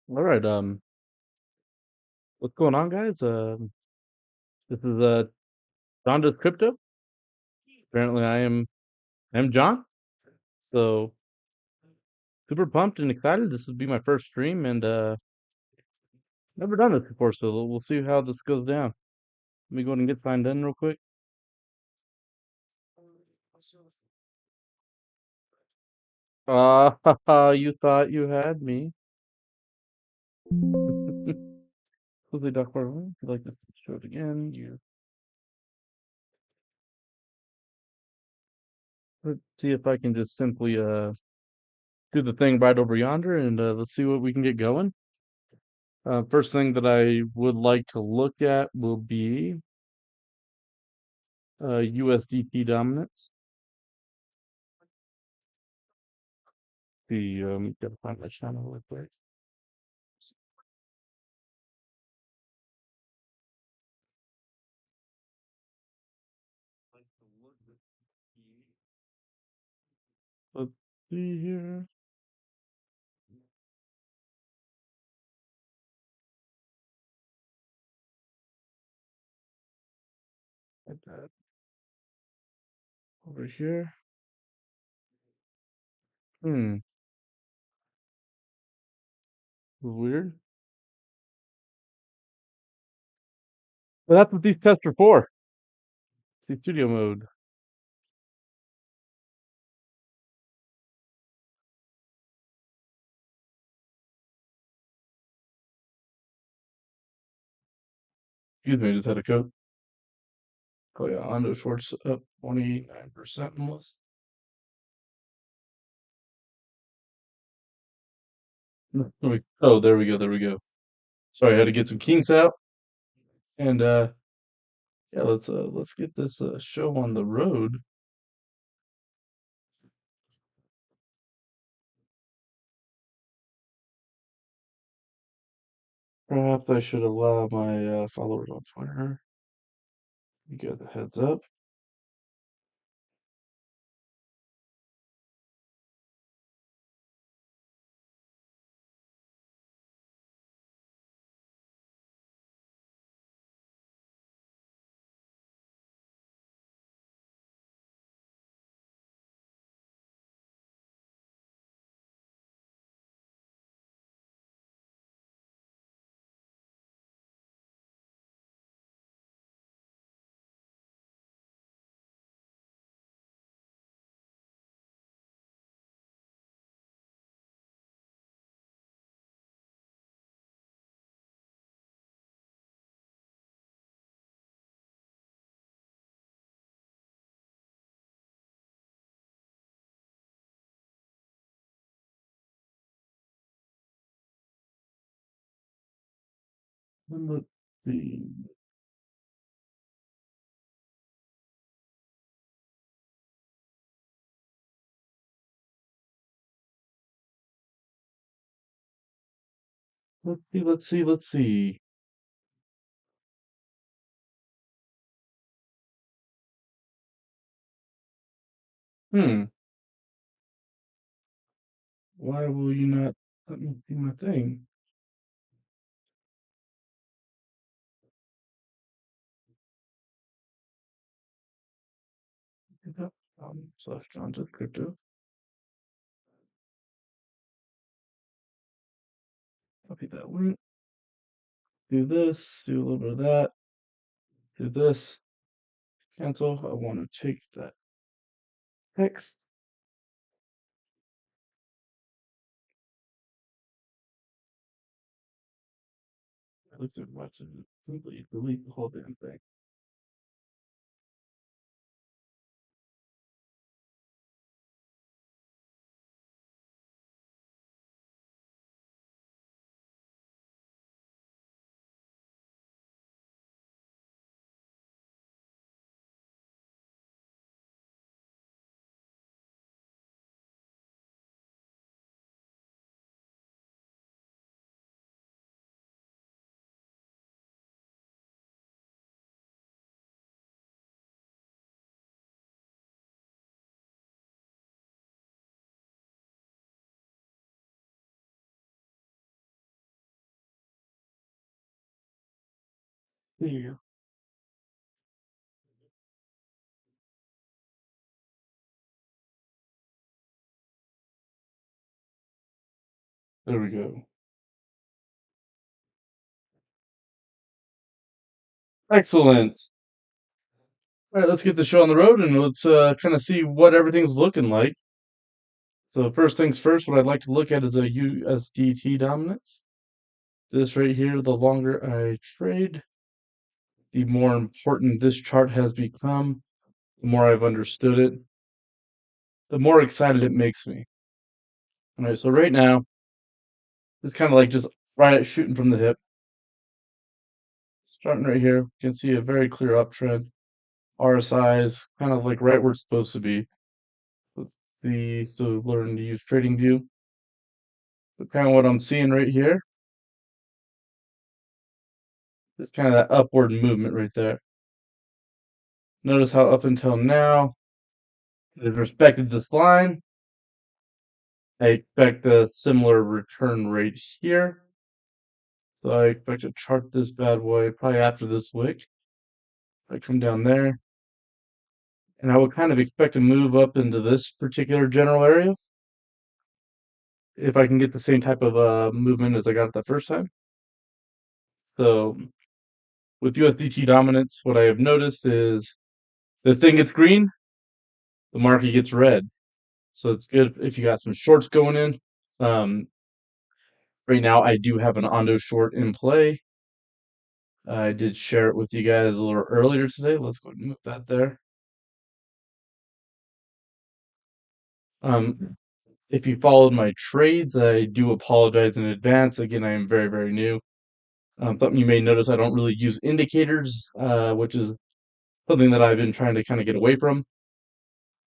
All right. What's going on, guys? This is John does crypto. Apparently, I'm John. So super pumped and excited. This will be my first stream, and never done this before. So we'll see how this goes down. Let me go ahead and get signed in real quick. You thought you had me. Quickly, Doc Marlin. If you'd like to show it again, let's see if I can just simply do the thing right over yonder, and let's see what we can get going. First thing that I would like to look at will be USDT dominance. The gotta find my channel real quick. Let's see here. Like that over here. Hmm, weird. But that's what these tests are for. See studio mode. Excuse me, I just had a coat. Oh yeah, Hondo Schwartz up 29% almost. Oh, there we go, there we go. Sorry, I had to get some kinks out. And yeah, let's get this show on the road. Perhaps I should allow my followers on Twitter. You get the heads up. And let's see. Let's see. Hmm. Why will you not let me see my thing? Pick up slash John to crypto. Copy that link. Do this. Do a little bit of that. Do this. Cancel. I want to take that text. I looked at much and simply delete the whole damn thing. Yeah. There we go. Excellent. All right, let's get the show on the road and let's kind of see what everything's looking like. So first things first, what I'd like to look at is a USDT dominance. This right here, the longer I trade, the more important this chart has become, the more I've understood it, the more excited it makes me. All right, so right now, it's kind of like just right at shooting from the hip. Starting right here, you can see a very clear uptrend. RSI is kind of like right where it's supposed to be. Let's see, so learn to use TradingView. But kind of what I'm seeing right here is kind of that upward movement right there. Notice how up until now, it respected this line. I expect a similar return rate here. So I expect to chart this bad boy probably after this wick. I come down there, and I would kind of expect to move up into this particular general area if I can get the same type of movement as I got the first time. So with USDT dominance, what I have noticed is the thing gets green, the market gets red. So it's good if you got some shorts going in. Um, right now, I do have an Ondo short in play. I did share it with you guys a little earlier today. Let's go ahead and move that there. Um, if you followed my trades, I do apologize in advance. Again, I am very, very new. Something you may notice, I don't really use indicators, which is something that I've been trying to kind of get away from.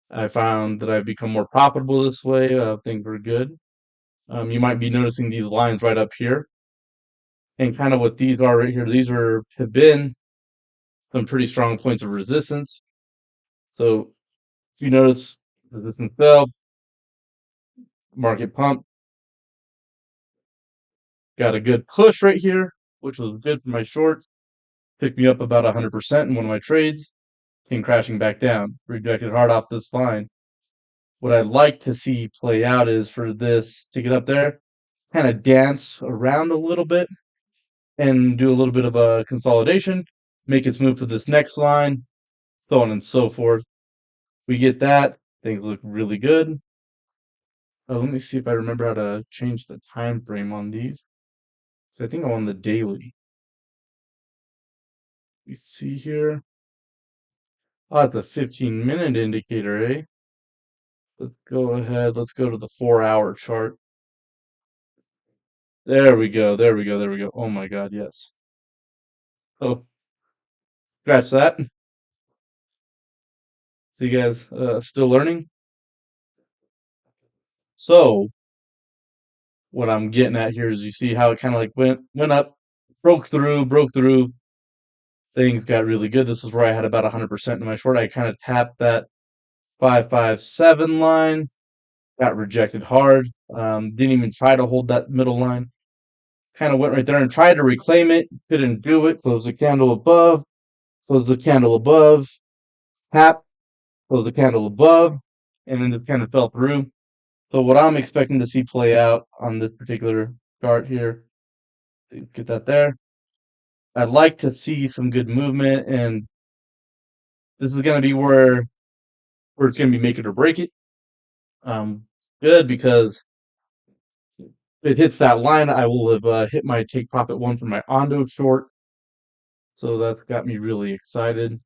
I found that I've become more profitable this way. Things are good. You might be noticing these lines right up here, and kind of what these are right here. These have been some pretty strong points of resistance. So if you notice, resistance fell, market pump, got a good push right here, which was good for my shorts. Picked me up about 100% in one of my trades. Came crashing back down, rejected hard off this line. What I'd like to see play out is for this to get up there, kind of dance around a little bit and do a little bit of a consolidation, make its move to this next line, so on and so forth. We get that, things look really good. Let me see if I remember how to change the time frame on these. So I think I'm on the daily. We see here. Oh, it's a 15-minute indicator, eh? Let's go ahead. Let's go to the 4-hour chart. There we go. There we go. There we go. Oh my God, yes. Oh, scratch that. So you guys still learning? So what I'm getting at here is you see how it kind of like went up, broke through. Things got really good. This is where I had about 100% in my short. I kind of tapped that 557 line, got rejected hard. Didn't even try to hold that middle line. Kind of went right there and tried to reclaim it. Couldn't do it. Close the candle above. Close the candle above. Tap. Close the candle above. And then it kind of fell through. So what I'm expecting to see play out on this particular chart here, get that there. I'd like to see some good movement, and this is going to be where it's going to be make it or break it. Good because if it hits that line, I will have hit my take profit one for my Ondo short. So that's got me really excited.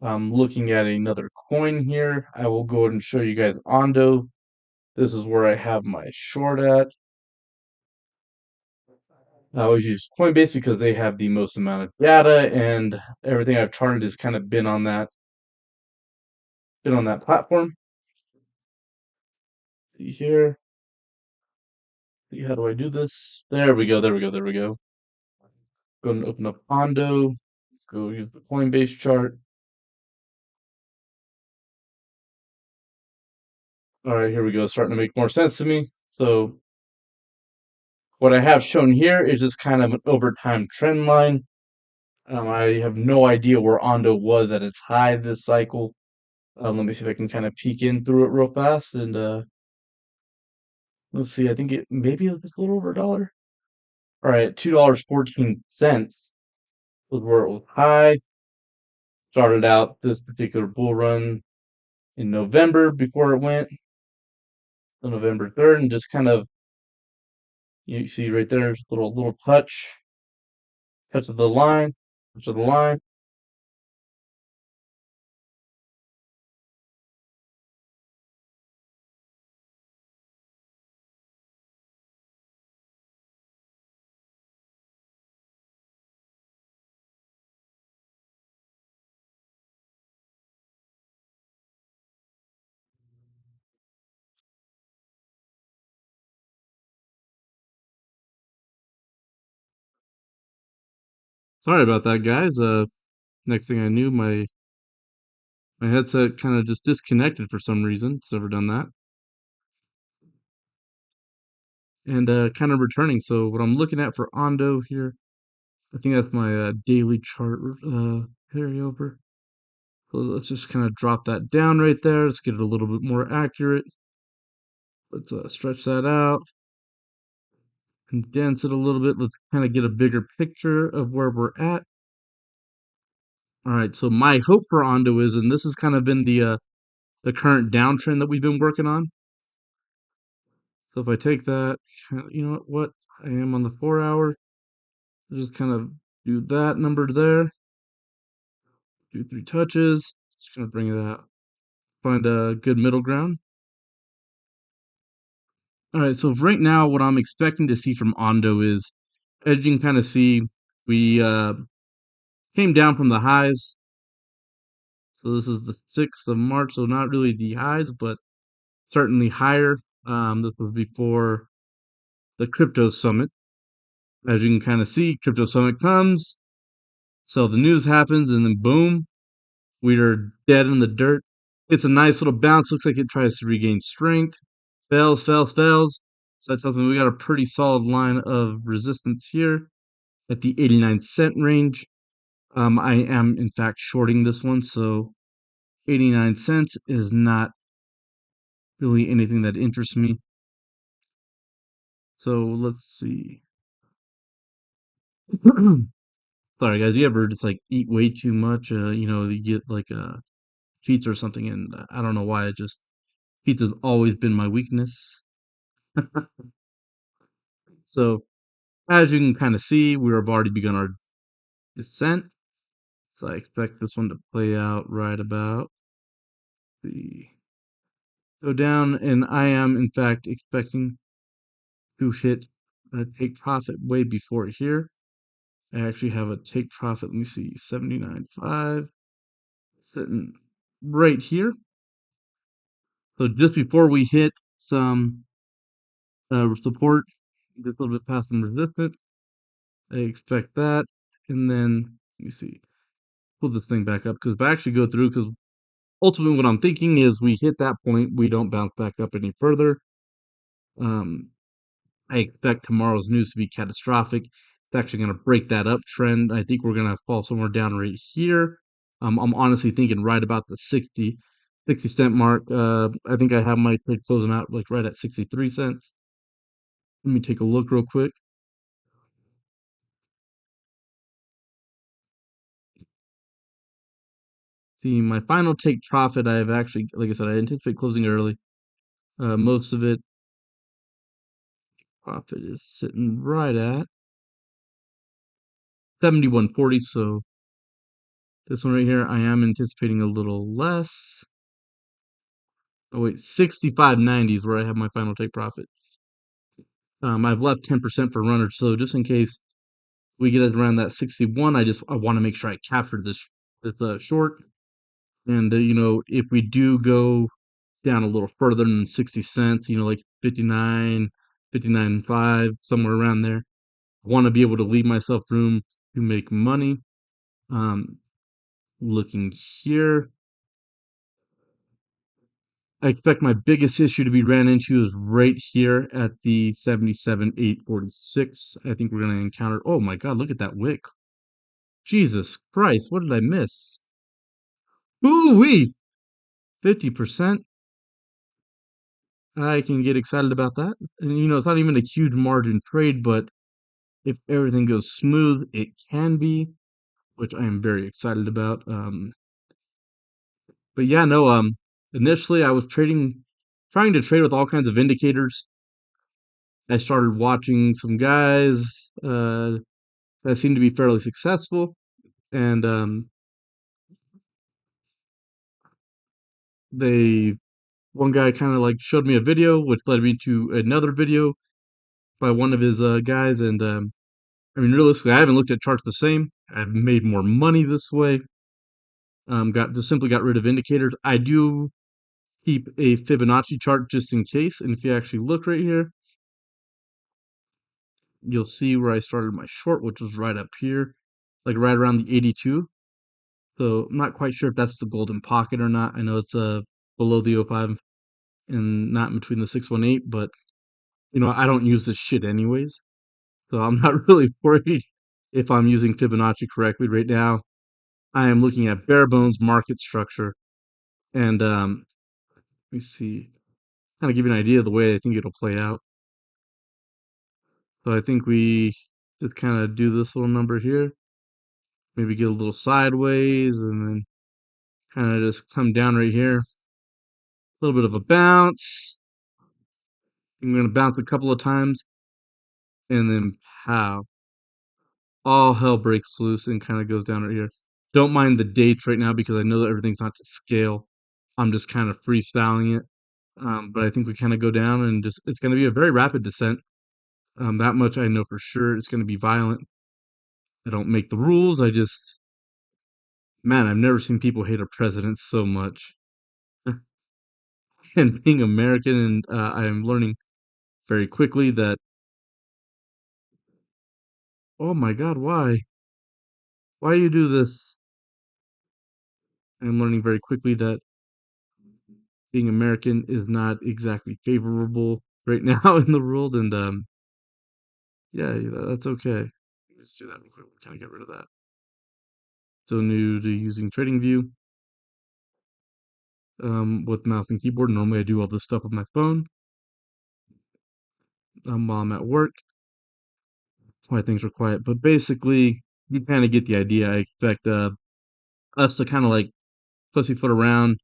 I'm looking at another coin here. I will go ahead and show you guys Ondo. This is where I have my short at. I always use Coinbase because they have the most amount of data, and everything I've charted has kind of been on that platform. See here. See, how do I do this? There we go. There we go. There we go. Go and open up Ondo. Go use the Coinbase chart. All right, here we go. Starting to make more sense to me. So what I have shown here is just kind of an over time trend line. I have no idea where Ondo was at its high this cycle. Let me see if I can kind of peek in through it real fast. And let's see, I think it maybe it was a little over $1. All right, $2.14 was where it was high. Started out this particular bull run in November before it went on November 3rd, and just kind of you see right there, little touch of the line, touch of the line. Sorry about that, guys. Next thing I knew, my headset kind of just disconnected for some reason. It's never done that. And kind of returning. So what I'm looking at for Ondo here, I think that's my daily chart carryover. So let's just kind of drop that down right there. Let's get it a little bit more accurate. Let's stretch that out, condense it a little bit. Let's kind of get a bigger picture of where we're at. All right, so my hope for Ondo is, and this has kind of been the current downtrend that we've been working on. So if I take that, you know what? I am on the 4 hour. Just kind of do that number there. Do 3 touches. Just kind of bring it out. Find a good middle ground. All right, so right now, what I'm expecting to see from Ondo is, as you can kind of see, we came down from the highs. So this is the 6th of March, so not really the highs, but certainly higher. This was before the crypto summit. As you can kind of see, crypto summit comes, so the news happens, and then boom, we are dead in the dirt. It's a nice little bounce. Looks like it tries to regain strength. Fails, fails, fails. So that tells me we got a pretty solid line of resistance here at the 89 cent range. I am in fact shorting this one, so 89 cents is not really anything that interests me. So let's see. Sorry guys, you ever just like eat way too much? You get like a pizza or something, and I don't know why. It just pizza's always been my weakness. So as you can kind of see, we have already begun our descent. So I expect this one to play out right about the go down, and I am in fact expecting to hit a take profit way before here. I actually have a take profit. Let me see, 79.5 sitting right here. So just before we hit some support, just a little bit past some resistance, I expect that. And then let me see, pull this thing back up, because if I actually go through, because ultimately what I'm thinking is we hit that point, we don't bounce back up any further. Um, I expect tomorrow's news to be catastrophic. It's actually going to break that uptrend. I think we're going to fall somewhere down right here. I'm honestly thinking right about the 60 cent mark. I think I have my trade closing out like right at 63 cents. Let me take a look real quick. See, my final take profit, I have actually, like I said, I anticipate closing early. Most of it, profit is sitting right at 71.40. So this one right here, I am anticipating a little less. Oh wait, 65.90 is where I have my final take profit. I've left 10% for runners, so just in case we get around that 61, I want to make sure I capture this short. And if we do go down a little further than 60 cents, like 59, 59.5, somewhere around there, I want to be able to leave myself room to make money. Looking here, I expect my biggest issue to be ran into is right here at the 77,846. I think we're going to encounter. Oh my God, look at that wick. Jesus Christ, what did I miss? Ooh-wee! 50%. I can get excited about that. And it's not even a huge margin trade, but if everything goes smooth, it can be, which I am very excited about. But yeah, no, initially I was trying to trade with all kinds of indicators. I started watching some guys that seemed to be fairly successful, and they one guy kind of like showed me a video, which led me to another video by one of his guys, and I mean, realistically, I haven't looked at charts the same. I've made more money this way. Simply got rid of indicators. I do keep a Fibonacci chart just in case, and if you actually look right here, you'll see where I started my short, which was right up here, like right around the 82. So I'm not quite sure if that's the golden pocket or not. I know it's below the O5 and not in between the 618, but I don't use this shit anyways. So I'm not really worried if I'm using Fibonacci correctly right now. I am looking at bare bones market structure, and let me see, kind of give you an idea of the way I think it'll play out. So I think we just kind of do this little number here, maybe get a little sideways, and then kind of just come down right here. A little bit of a bounce. I'm going to bounce a couple of times, and then pow. All hell breaks loose and kind of goes down right here. Don't mind the dates right now because I know that everything's not to scale. I'm just kind of freestyling it. But I think we kind of go down and it's going to be a very rapid descent. That much I know for sure. It's going to be violent. I don't make the rules. Man, I've never seen people hate a president so much. And being American, and I'm learning very quickly that, oh my God, why? Why you do this? I'm learning very quickly that being American is not exactly favorable right now in the world, and yeah, that's okay. Let's do that real quick. Kind of get rid of that. So new to using TradingView with mouse and keyboard. Normally I do all this stuff with my phone while I'm at work. That's why things are quiet. But basically, you kind of get the idea. I expect us to kind of like pussyfoot around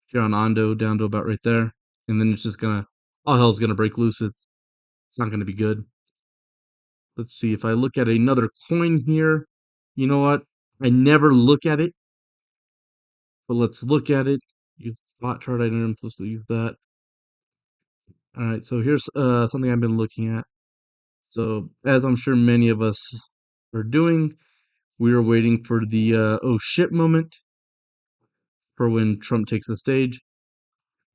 here on Ondo down to about right there, and then it's just gonna all hell's gonna break loose. It's not gonna be good. Let's see if I look at another coin here. You know what? I never look at it, but let's look at it. Use spot chart. I know I'm supposed to use that. All right, so here's something I've been looking at. So as I'm sure many of us are doing, we are waiting for the oh shit moment for when Trump takes the stage.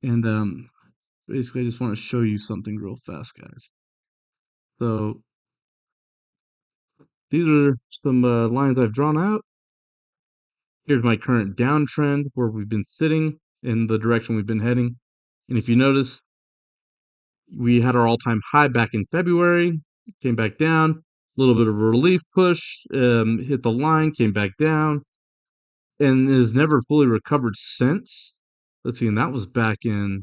And basically, I just want to show you something real fast, guys. So these are some lines I've drawn out. Here's my current downtrend where we've been sitting in the direction we've been heading. And if you notice, we had our all-time high back in February, came back down, a little bit of a relief push, hit the line, came back down, and has never fully recovered since. Let's see, and that was back in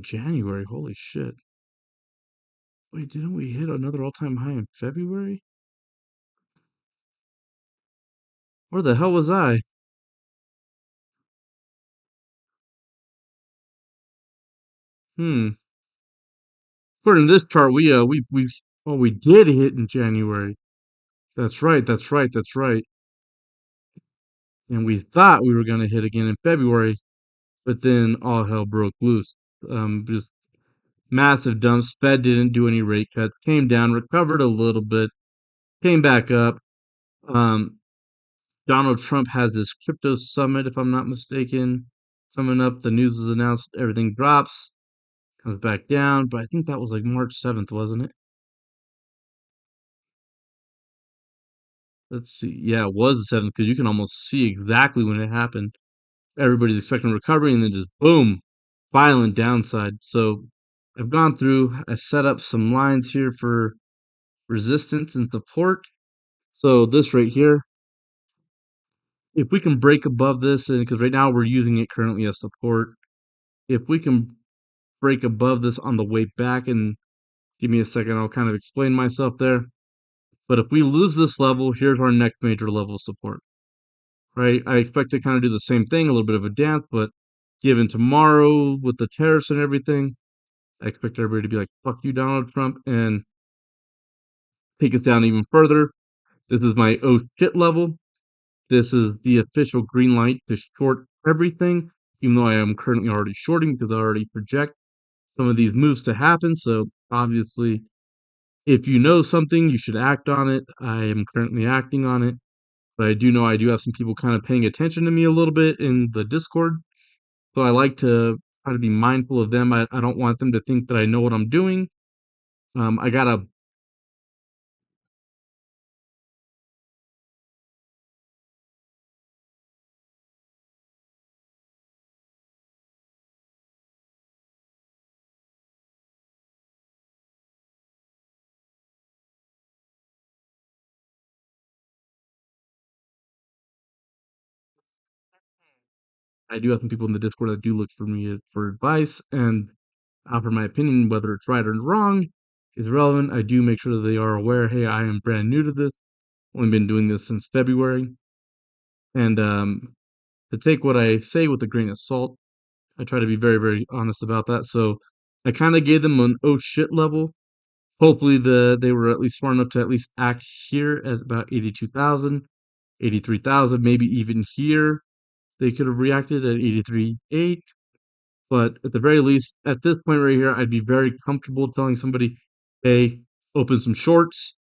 January. Holy shit. Wait, didn't we hit another all-time high in February? Where the hell was I? Hmm. According to this chart, we did hit in January. That's right, that's right, that's right. And we thought we were gonna hit again in February, but then all hell broke loose. Just massive dumps. Fed didn't do any rate cuts. Came down, recovered a little bit, came back up. Um, Donald Trump has this crypto summit, if I'm not mistaken, coming up. The news is announced. Everything drops, comes back down. But I think that was like March 7th, wasn't it? Let's see. Yeah, it was the 7th because you can almost see exactly when it happened. Everybody's expecting recovery, and then just boom, violent downside. So I've gone through. I set up some lines here for resistance and support. So this right here, if we can break above this, and because right now we're using it currently as support, if we can break above this on the way back, and give me a second, I'll kind of explain myself there. But if we lose this level, here's our next major level of support, right? I expect to kind of do the same thing, a little bit of a dance, but given tomorrow with the tariffs and everything, I expect everybody to be like, fuck you, Donald Trump, and take us down even further. This is my oh shit level. This is the official green light to short everything, even though I am currently already shorting because I already project some of these moves to happen. So obviously, if you know something, you should act on it. I am currently acting on it, but I do know I do have some people kind of paying attention to me a little bit in the Discord. So I like to try to be mindful of them. I don't want them to think that I know what I'm doing. I gotta I do have some people in the Discord that do look for me for advice and offer my opinion, whether it's right or wrong is relevant. I do make sure that they are aware, hey, I am brand new to this. Only been doing this since February. And to take what I say with a grain of salt, I try to be very, very honest about that. So I kind of gave them an oh shit level. Hopefully they were at least smart enough to at least act here at about 82,000, 83,000, maybe even here. They could have reacted at 83.8. But at the very least, at this point right here, I'd be very comfortable telling somebody, hey, open some shorts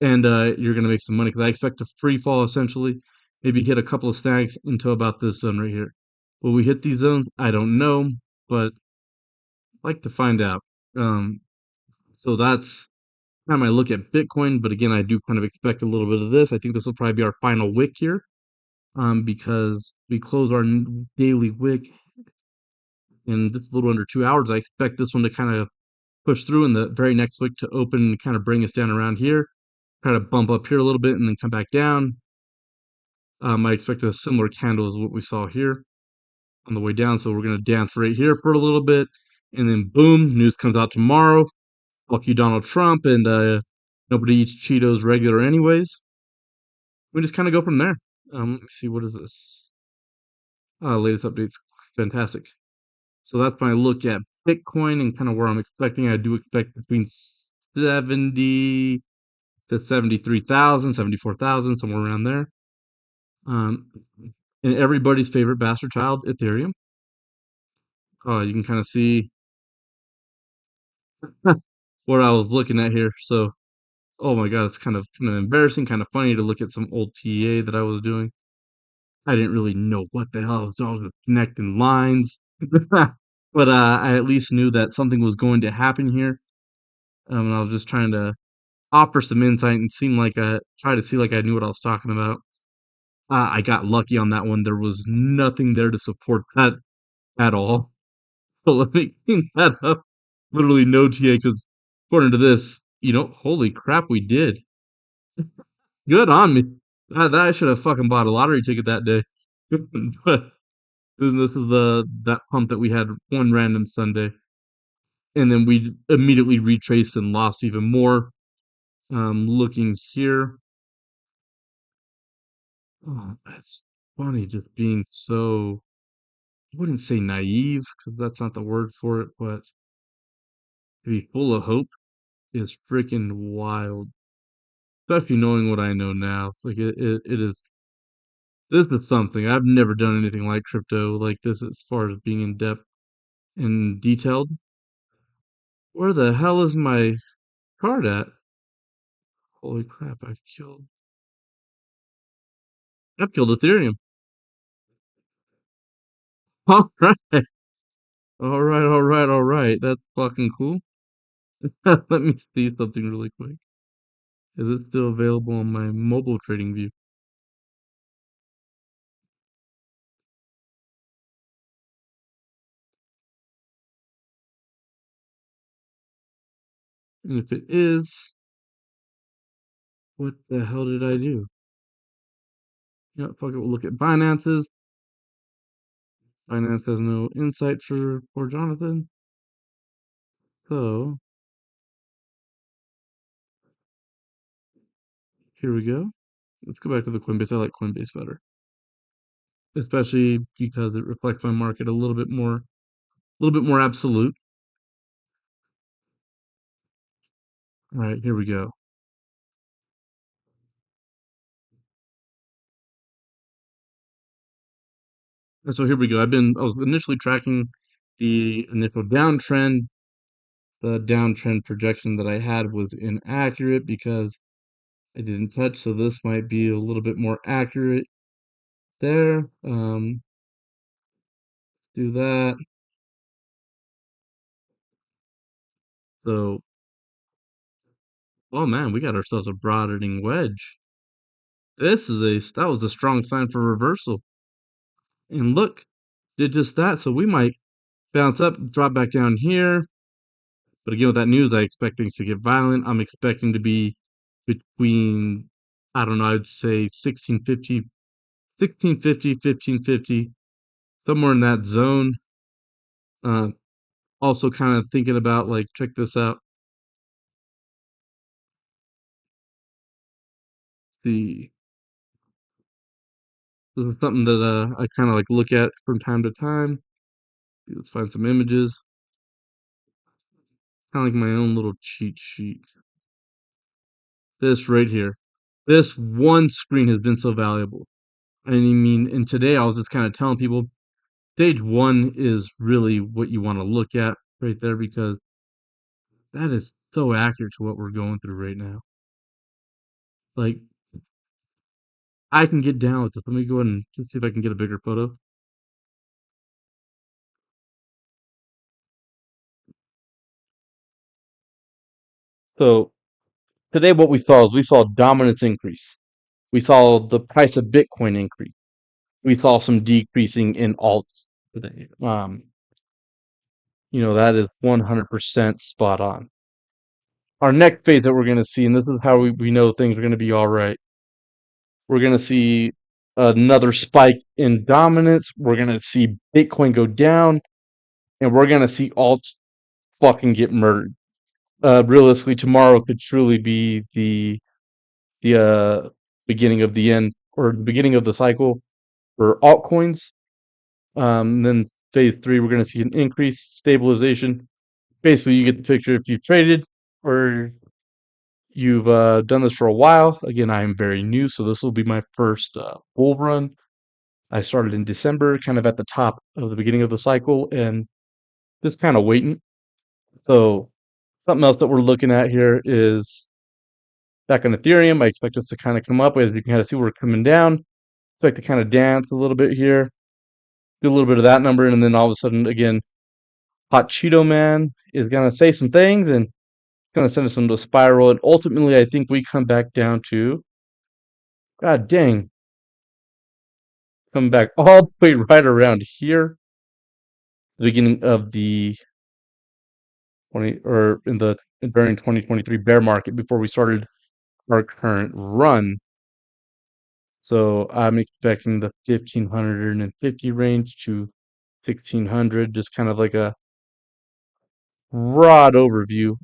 and you're going to make some money. Because I expect a free fall essentially, maybe hit a couple of snags until about this zone right here. Will we hit these zones? I don't know, but I'd like to find out. Um, so that's kind of my look at Bitcoin. But again, I do kind of expect a little bit of this. I think this will probably be our final wick here because we close our daily wick in just a little under 2 hours. I expect this one to kind of push through in the very next wick to open and kind of bring us down around here, kind of bump up here a little bit and then come back down. I expect a similar candle as what we saw here on the way down. So we're going to dance right here for a little bit. And then boom, news comes out tomorrow. Fuck you, Donald Trump. And nobody eats Cheetos regular anyways. We just kind of go from there. Let me see. What is this? Latest updates. Fantastic. So that's my look at Bitcoin and kind of where I'm expecting. I do expect between 70 to 73,000, 74,000, somewhere around there. Um, and everybody's favorite bastard child, Ethereum. You can kind of see what I was looking at here. So, oh my God, it's kind of embarrassing, kind of funny to look at some old TA that I was doing. I didn't really know what the hell I was doing. I was just connecting lines, but I at least knew that something was going to happen here. And I was just trying to offer some insight and seem like try to see like I knew what I was talking about. I got lucky on that one. There was nothing there to support that at all. So let me clean that up. Literally no TA because according to this, holy crap, we did. Good on me. I should have fucking bought a lottery ticket that day. But this is the that pump that we had one random Sunday, and then we immediately retraced and lost even more. Looking here, oh, that's funny. Just being so, I wouldn't say naive because that's not the word for it, but to be full of hope is freaking wild. Especially knowing what I know now. Like it is this is something. I've never done anything like crypto like this as far as being in depth and detailed. Where the hell is my card at? Holy crap, I've killed Ethereum. Alright. Alright, alright, alright. That's fucking cool. Let me see something really quick. Is it still available on my mobile trading view? And if it is, What the hell did I do? Yeah, fuck it. We'll look at Binance's. Binance has no insight for poor Jonathan. So here we go. Let's go back to the Coinbase. I like Coinbase better, especially because it reflects my market a little bit more absolute. All right, here we go. And so here we go. I was initially tracking the initial downtrend. The downtrend projection that I had was inaccurate because I didn't touch, so this might be a little bit more accurate there. Do that. So, oh man, we got ourselves a broadening wedge. That was a strong sign for reversal. And look, did just that. So we might bounce up, drop back down here. But again, with that news, I expect things to get violent. I'm expecting to be between, I don't know, I'd say 1650, 1650, 1550, somewhere in that zone. Uh, Also kind of thinking about like, check this out. The This is something that I kind of like look at from time to time. Let's find some images. Kind of like my own little cheat sheet. This right here. This one screen has been so valuable. I mean, and today I was just kind of telling people stage one is really what you want to look at right there because that is so accurate to what we're going through right now. Like, I can get down with this. Let me go ahead and just see if I can get a bigger photo. So today what we saw dominance increase. We saw the price of Bitcoin increase. We saw some decreasing in alts today. That is 100% spot on. Our next phase that we're going to see, and this is how we know things are going to be all right. We're going to see another spike in dominance. We're going to see Bitcoin go down, and we're going to see alts fucking get murdered. Realistically, tomorrow could truly be the beginning of the end or the beginning of the cycle for altcoins. Then phase three, we're going to see an increase, stabilization. Basically, you get the picture if you've traded or you've done this for a while. Again, I am very new, so this will be my first bull run. I started in December, kind of at the top of the beginning of the cycle, and just kind of waiting. So something else that we're looking at here is back on Ethereum. I expect us to kind of come up. As you can kind of see, we're coming down. Expect to kind of dance a little bit here, do a little bit of that number, and then all of a sudden, again, Hot Cheeto Man is gonna say some things and gonna send us into a spiral. And ultimately, I think we come back down to, God dang, come back all the way right around here, the beginning of the 20 or in the during 2023 bear market before we started our current run. So I'm expecting the 1550 range to 1600, just kind of like a broad overview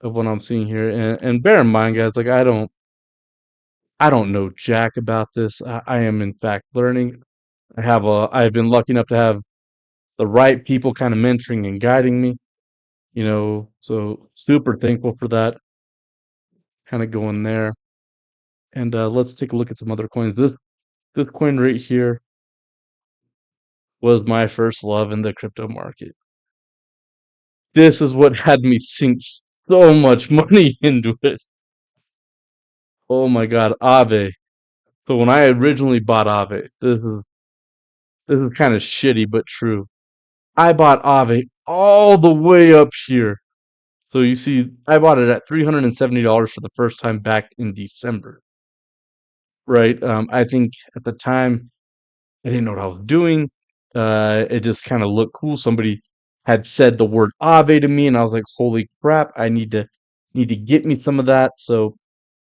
of what I'm seeing here. And bear in mind, guys, like I don't know jack about this. I am in fact learning. I've been lucky enough to have the right people kind of mentoring and guiding me, so super thankful for that. Kind of going there. And let's take a look at some other coins. This coin right here was my first love in the crypto market. This is what had me sink so much money into it. Oh my God, Aave. So when I originally bought Aave, this is kind of shitty but true. I bought Aave all the way up here. So you see, I bought it at $370 for the first time back in December. Right? I think at the time I didn't know what I was doing. It just kind of looked cool. Somebody had said the word Aave to me, and I was like, "Holy crap! I need to get me some of that." So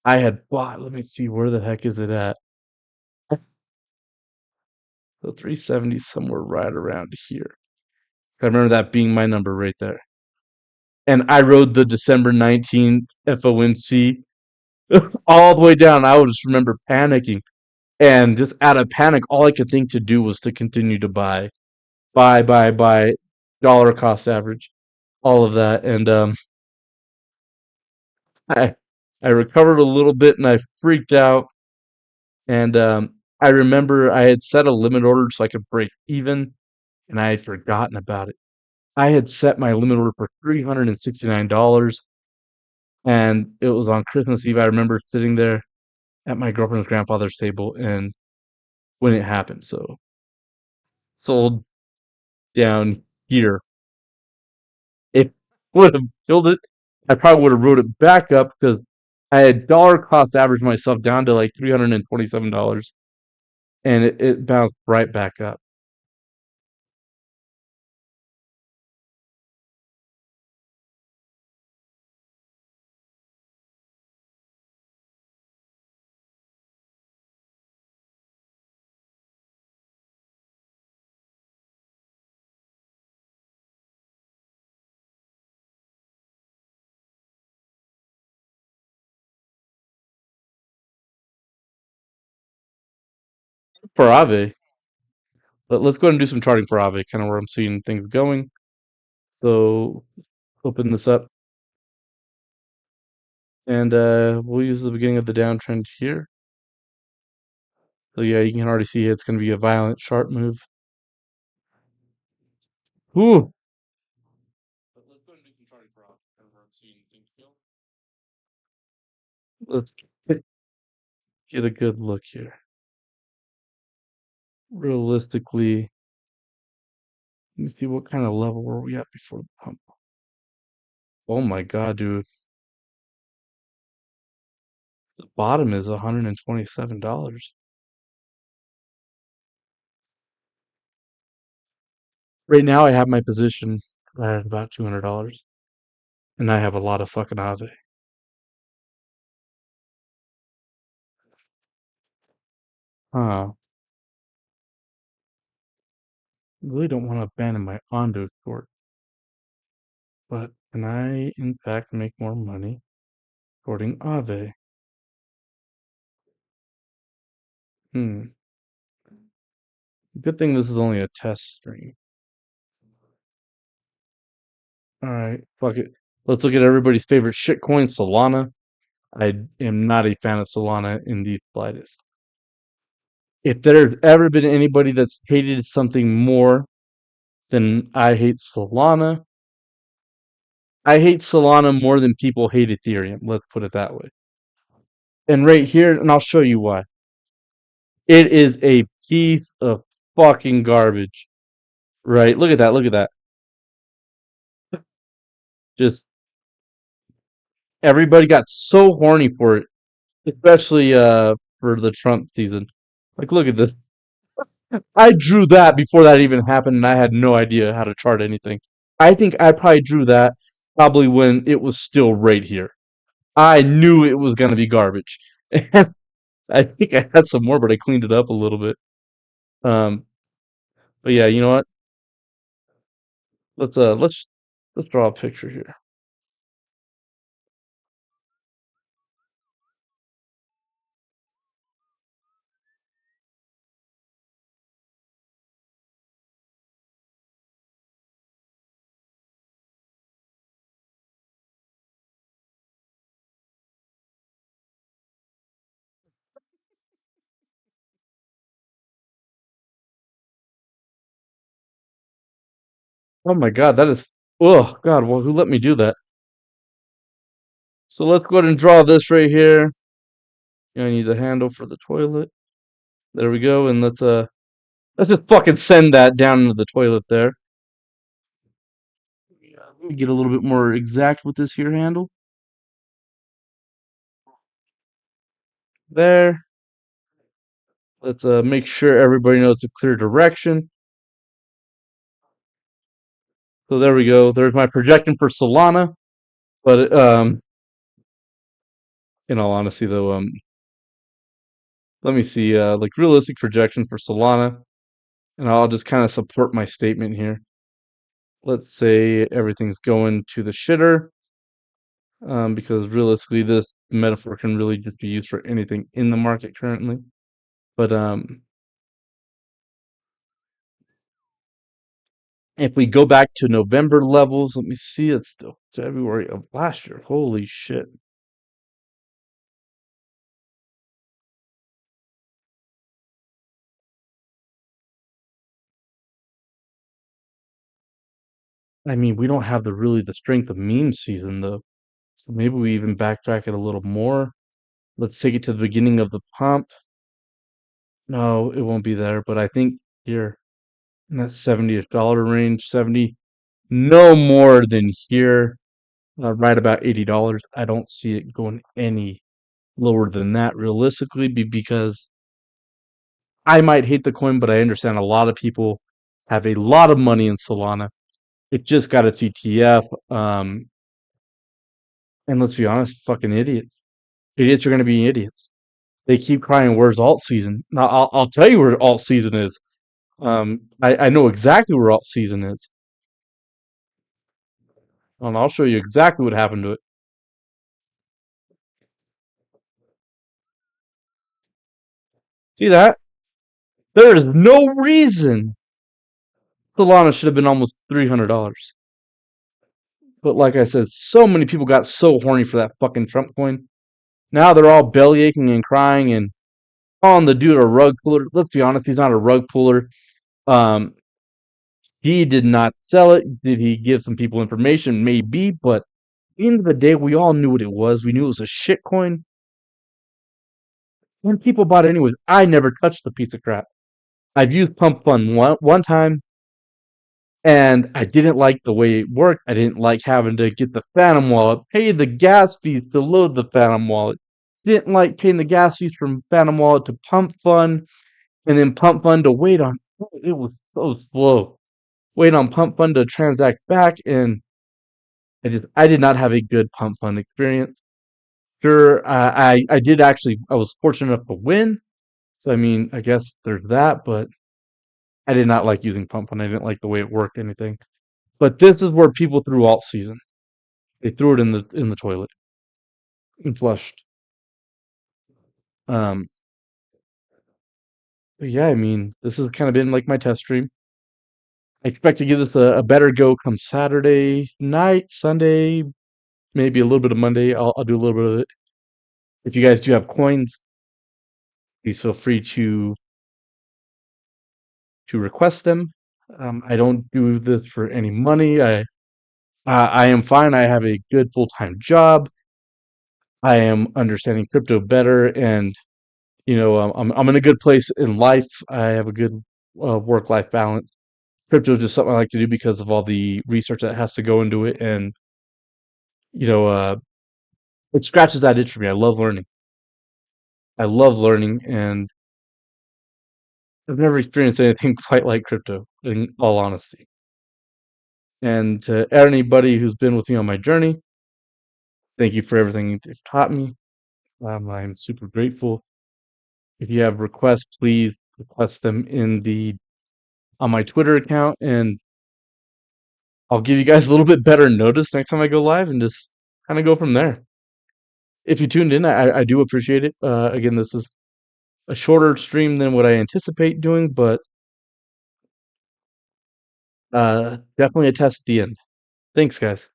I had bought. Let me see, where the heck is it at? So 370 somewhere right around here. I remember that being my number right there. And I rode the December 19th FOMC all the way down. I would just remember panicking. And just out of panic, all I could think to do was to continue to buy, dollar cost average, all of that. And I I recovered a little bit and I freaked out. And I remember I had set a limit order so I could break even, and I had forgotten about it. I had set my limit order for $369, and it was on Christmas Eve. I remember sitting there at my girlfriend's grandfather's table, and when it happened, so sold down here. If would have killed it, I probably would have wrote it back up because I had dollar cost averaged myself down to like $327, and it bounced right back up. For Aave, let's go ahead and do some charting for Aave, kind of where I'm seeing things going. So open this up, and we'll use the beginning of the downtrend here. So yeah, you can already see it's going to be a violent, sharp move. Ooh. But let's go ahead and do some charting for Aave, kind of where I'm seeing things go. Let's get a good look here. Realistically, let me see what kind of level were we at before the pump. Oh my god, dude. The bottom is $127. Right now I have my position right at about $200. And I have a lot of fucking Aave. Huh. I really don't want to abandon my Ondo short. But can I in fact make more money shorting Aave? Hmm. Good thing this is only a test stream. Alright, fuck it. Let's look at everybody's favorite shitcoin, Solana. I am not a fan of Solana in the slightest. If there's ever been anybody that's hated something more than I hate Solana, I hate Solana more than people hate Ethereum. Let's put it that way. And right here, and I'll show you why. It is a piece of fucking garbage. Right? Look at that. Look at that. Just everybody got so horny for it, especially for the Trump season. Like, look at this. I drew that before that even happened, and I had no idea how to chart anything. I think I probably drew that probably when it was still right here. I knew it was gonna be garbage, and I think I had some more, but I cleaned it up a little bit. Um, but yeah, you know what? Let's draw a picture here. Oh my God, that is. Oh God, well, who let me do that? So let's go ahead and draw this right here. I need the handle for the toilet. There we go, and let's just fucking send that down into the toilet there. Let me get a little bit more exact with this here handle. There. Let's make sure everybody knows a clear direction. So there we go. There's my projection for Solana. But In all honesty, though, let me see, like realistic projection for Solana, and I'll just kind of support my statement here. Let's say everything's going to the shitter, because realistically, this metaphor can really just be used for anything in the market currently. But if we go back to November levels, let me see, it's still February of last year. Holy shit. I mean, we don't have the strength of meme season though. So maybe we even backtrack it a little more. Let's take it to the beginning of the pump. No, it won't be there, but I think here in that $70 range, 70, no more than here, right about $80. I don't see it going any lower than that realistically, because I might hate the coin, but I understand a lot of people have a lot of money in Solana. It just got its ETF. And let's be honest, fucking idiots. Idiots are going to be idiots. They keep crying, "Where's alt season?" Now, I'll tell you where alt season is. I know exactly where alt season is, and I'll show you exactly what happened to it. See that? There is no reason Solana should have been almost $300. But like I said, so many people got so horny for that fucking Trump coin. Now they're all belly aching and crying and calling the dude a rug puller. Let's be honest, he's not a rug puller. Um, he did not sell it. Did he give some people information? Maybe, but at the end of the day, we all knew what it was. We knew it was a shit coin, and people bought it anyways. I never touched the piece of crap. I've used Pump Fund one time, and I didn't like the way it worked. I didn't like having to get the Phantom wallet, pay the gas fees to load the Phantom wallet. Didn't like paying the gas fees from Phantom wallet to Pump Fund, and then Pump Fund to wait on. It was so slow. Wait on Pump Fund to transact back, and I did not have a good Pump Fund experience. Sure, I did actually, I was fortunate enough to win, so I mean, I guess there's that, but I did not like using Pump Fund. I didn't like the way it worked, anything. But this is where people threw alt season. They threw it in the toilet and flushed. Um, but yeah, I mean, this has kind of been like my test stream. I expect to give this a better go come Saturday night, Sunday, maybe a little bit of Monday. I'll do a little bit of it. If you guys do have coins, please feel free to request them. I don't do this for any money. I am fine. I have a good full time job. I am understanding crypto better, and I'm in a good place in life. I have a good work life balance. Crypto is just something I like to do because of all the research that has to go into it, and you know, uh, it scratches that itch for me. I love learning. I love learning, and I've never experienced anything quite like crypto, in all honesty. And to anybody who's been with me on my journey, thank you for everything you've taught me. I'm super grateful. If you have requests, please request them on my Twitter account, and I'll give you guys a little bit better notice next time I go live, and just kind of go from there. If you tuned in, I do appreciate it. Again, this is a shorter stream than what I anticipate doing, but definitely a test at the end. Thanks, guys.